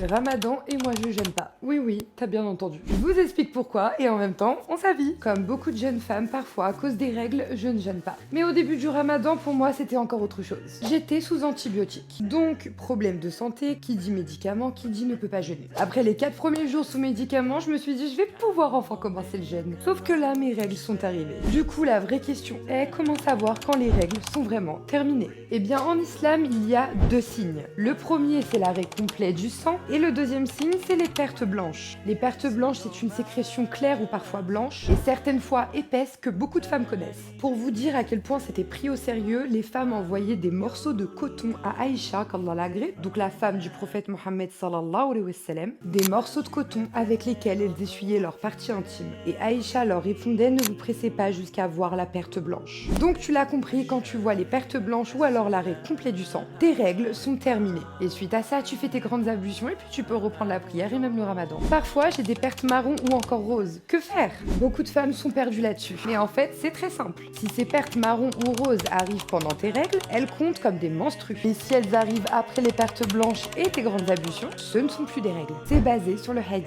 le ramadan et moi je jeûne pas. Oui, oui, t'as bien entendu. Je vous explique pourquoi et en même temps, on s'habille. Comme beaucoup de jeunes femmes, parfois à cause des règles, je ne jeûne pas. Mais au début du ramadan, pour moi, c'était encore autre chose. J'étais sous antibiotiques. Donc, problème de santé, qui dit médicaments, qui dit ne peut pas jeûner. Après les 4 premiers jours sous médicaments, je me suis dit je vais pouvoir enfin commencer le jeûne. Sauf que là, mes règles sont arrivées. Du coup, la vraie question est comment savoir quand les règles sont vraiment terminées? Eh bien, en islam, il y a 2 signes. Le premier, c'est l'arrêt complet du sang, et le deuxième signe, c'est les pertes blanches. Les pertes blanches, c'est une sécrétion claire ou parfois blanche, et certaines fois épaisse que beaucoup de femmes connaissent. Pour vous dire à quel point c'était pris au sérieux, les femmes envoyaient des morceaux de coton à Aïcha, qu'Allah l'agrée, donc la femme du prophète Mohammed sallallahu alayhi wa sallam, des morceaux de coton avec lesquels elles essuyaient leurs parties intimes. Et Aïcha leur répondait, ne vous pressez pas jusqu'à voir la perte blanche. Donc tu l'as compris, quand tu vois les pertes blanches ou alors l'arrêt complet du sang, tes règles sont terminées. Et suite à ça, tu fais tes grandes ablutions et puis tu peux reprendre la prière et même le ramadan. Parfois, j'ai des pertes marron ou encore roses. Que faire? Beaucoup de femmes sont perdues là-dessus. Mais en fait, c'est très simple. Si ces pertes marron ou roses arrivent pendant tes règles, elles comptent comme des menstrues. Et si elles arrivent après les pertes blanches et tes grandes ablutions, ce ne sont plus des règles. C'est basé sur le hadith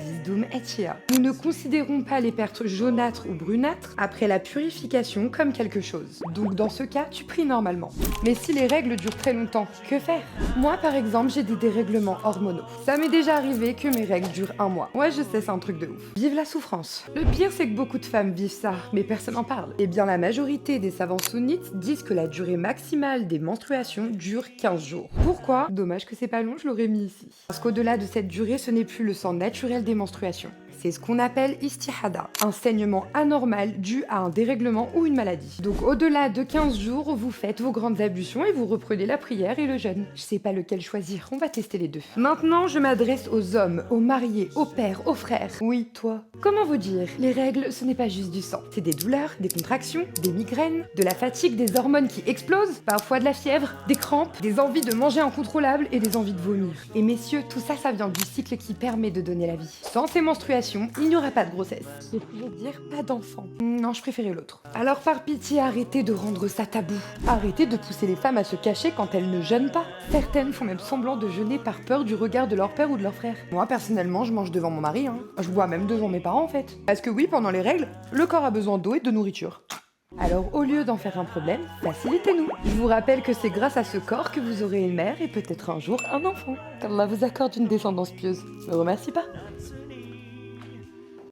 et Chia. Nous ne considérons pas les pertes jaunâtres ou brunâtres après la purification comme quelque chose. Donc dans ce cas, tu pries normalement. Mais si les règles durent très longtemps, que faire? Moi par exemple, j'ai des dérèglements hormonaux. Ça m'est déjà arrivé que mes règles durent 1 mois. Ouais, je sais, c'est un truc de ouf. Vive la souffrance. Le pire, c'est que beaucoup de femmes vivent ça, mais personne n'en parle. Eh bien, la majorité des savants sunnites disent que la durée maximale des menstruations dure 15 jours. Pourquoi? Dommage que c'est pas long, je l'aurais mis ici. Parce qu'au-delà de cette durée, ce n'est plus le sang naturel des menstruations. C'est ce qu'on appelle istihada, un saignement anormal dû à un dérèglement ou une maladie. Donc au-delà de 15 jours, vous faites vos grandes ablutions et vous reprenez la prière et le jeûne. Je sais pas lequel choisir, on va tester les deux. Maintenant, je m'adresse aux hommes, aux mariés, aux pères, aux frères. Oui, toi. Comment vous dire? Les règles, ce n'est pas juste du sang. C'est des douleurs, des contractions, des migraines, de la fatigue, des hormones qui explosent, parfois de la fièvre, des crampes, des envies de manger incontrôlables et des envies de vomir. Et messieurs, tout ça, ça vient du cycle qui permet de donner la vie. Sans ces menstruations, il n'y aura pas de grossesse. Je pouvais dire pas d'enfant. Non, je préférais l'autre. Alors par pitié, arrêtez de rendre ça tabou. Arrêtez de pousser les femmes à se cacher quand elles ne jeûnent pas. Certaines font même semblant de jeûner par peur du regard de leur père ou de leur frère. Moi, personnellement, je mange devant mon mari, hein. Je bois même devant mes parents, en fait. Parce que oui, pendant les règles, le corps a besoin d'eau et de nourriture. Alors, au lieu d'en faire un problème, facilitez-nous. Je vous rappelle que c'est grâce à ce corps que vous aurez une mère et peut-être un jour un enfant. Qu'Allah vous accorde une descendance pieuse. Ne remercie pas.